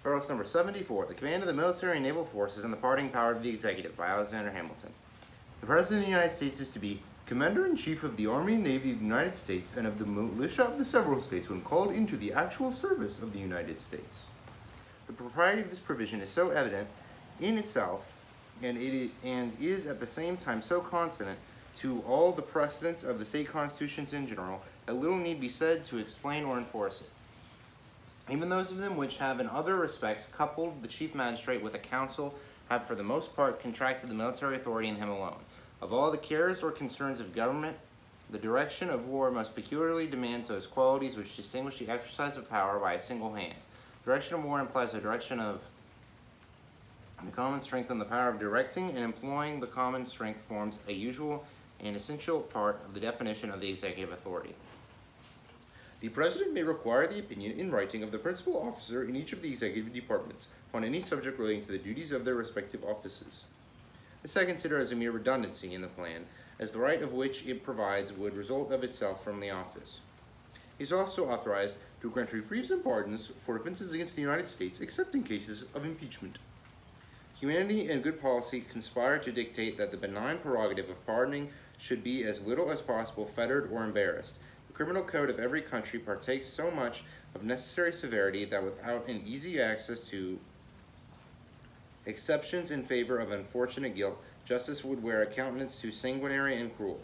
Federalist number 74, The Command of the Military and Naval Forces and the Pardoning Power of the Executive by Alexander Hamilton. The President of the United States is to be Commander-in-Chief of the Army and Navy of the United States and of the militia of the several states when called into the actual service of the United States. The propriety of this provision is so evident in itself and is at the same time so consonant to all the precedents of the state constitutions in general that little need be said to explain or enforce it. Even those of them which have in other respects coupled the chief magistrate with a council have for the most part contracted the military authority in him alone. Of all the cares or concerns of government, the direction of war most peculiarly demands those qualities which distinguish the exercise of power by a single hand. Direction of war implies the direction of the common strength, and the power of directing and employing the common strength forms a usual and essential part of the definition of the executive authority. The President may require the opinion in writing of the principal officer in each of the executive departments upon any subject relating to the duties of their respective offices. This I consider as a mere redundancy in the plan, as the right of which it provides would result of itself from the office. He is also authorized to grant reprieves and pardons for offenses against the United States, except in cases of impeachment. Humanity and good policy conspire to dictate that the benign prerogative of pardoning should be as little as possible fettered or embarrassed. The criminal code of every country partakes so much of necessary severity that without an easy access to exceptions in favor of unfortunate guilt, justice would wear a countenance too sanguinary and cruel.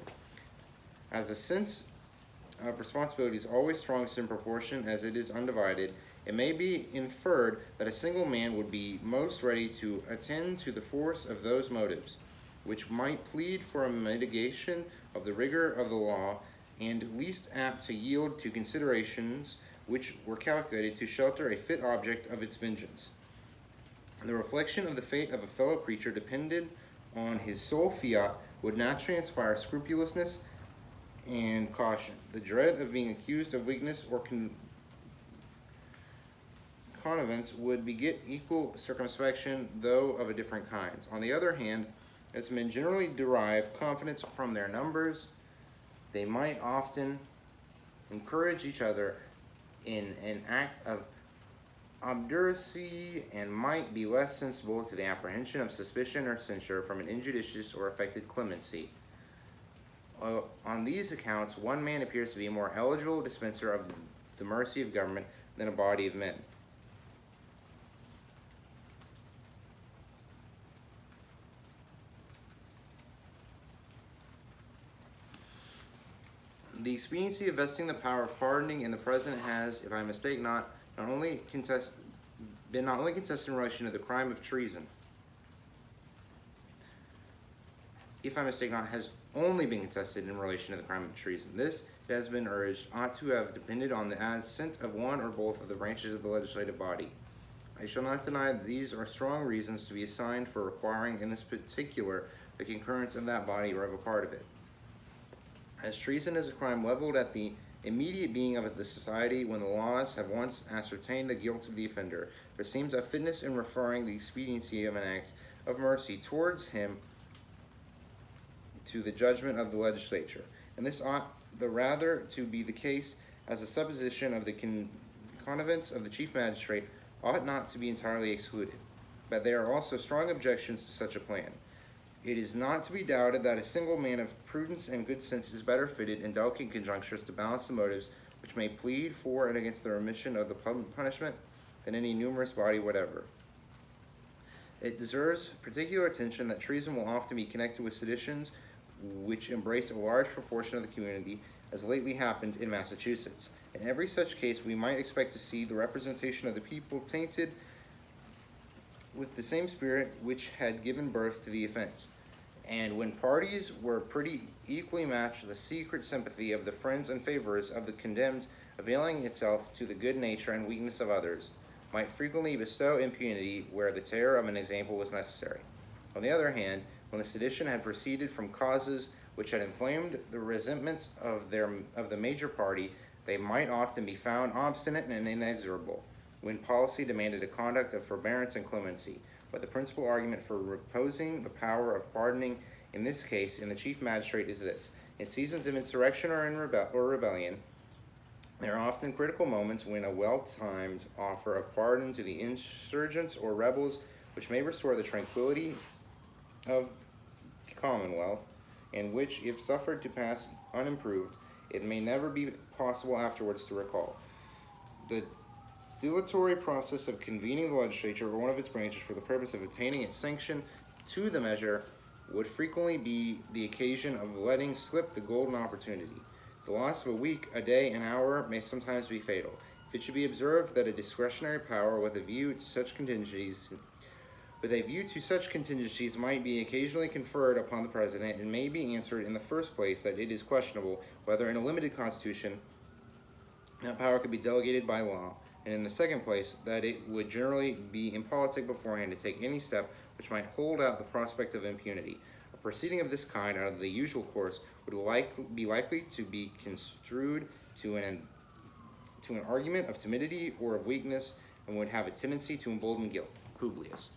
As the sense of responsibility is always strongest in proportion as it is undivided, it may be inferred that a single man would be most ready to attend to the force of those motives, which might plead for a mitigation of the rigor of the law, and least apt to yield to considerations which were calculated to shelter a fit object of its vengeance. The reflection of the fate of a fellow creature depended on his sole fiat would naturally inspire scrupulousness and caution. The dread of being accused of weakness or connivance would beget equal circumspection, though of a different kinds. On the other hand, as men generally derive confidence from their numbers, they might often encourage each other in an act of obduracy, and might be less sensible to the apprehension of suspicion or censure from an injudicious or affected clemency. On these accounts, one man appears to be a more eligible dispenser of the mercy of government than a body of men. The expediency of vesting the power of pardoning in the President has, if I mistake not, been not only contested in relation to the crime of treason. If I mistake not, has only been contested in relation to the crime of treason. This, it has been urged, ought to have depended on the assent of one or both of the branches of the legislative body. I shall not deny that these are strong reasons to be assigned for requiring in this particular the concurrence of that body or of a part of it. As treason is a crime leveled at the immediate being of the society, when the laws have once ascertained the guilt of the offender, there seems a fitness in referring the expediency of an act of mercy towards him to the judgment of the legislature. And this ought the rather to be the case, as a supposition of the connivance of the chief magistrate ought not to be entirely excluded. But there are also strong objections to such a plan. It is not to be doubted that a single man of prudence and good sense is better fitted in delicate conjunctures to balance the motives which may plead for and against the remission of the punishment than any numerous body whatever. It deserves particular attention that treason will often be connected with seditions which embrace a large proportion of the community, as lately happened in Massachusetts. In every such case, we might expect to see the representation of the people tainted with the same spirit which had given birth to the offense. And when parties were pretty equally matched, the secret sympathy of the friends and favorers of the condemned, availing itself to the good nature and weakness of others, might frequently bestow impunity where the terror of an example was necessary. On the other hand, when the sedition had proceeded from causes which had inflamed the resentments of the major party, they might often be found obstinate and inexorable, when policy demanded a conduct of forbearance and clemency. But the principal argument for reposing the power of pardoning in this case in the chief magistrate is this: in seasons of insurrection or rebellion, There are often critical moments when a well-timed offer of pardon to the insurgents or rebels, which may restore the tranquility of the Commonwealth, and which, if suffered to pass unimproved, it may never be possible afterwards to recall. The dilatory process of convening the legislature or one of its branches for the purpose of obtaining its sanction to the measure would frequently be the occasion of letting slip the golden opportunity. The loss of a week, a day, an hour may sometimes be fatal. If it should be observed that a discretionary power with a view to such contingencies might be occasionally conferred upon the President, it may be answered in the first place that it is questionable whether in a limited constitution that power could be delegated by law, and in the second place that it would generally be impolitic beforehand to take any step which might hold out the prospect of impunity. A proceeding of this kind out of the usual course would be likely to be construed to an argument of timidity or of weakness, and would have a tendency to embolden guilt. Publius.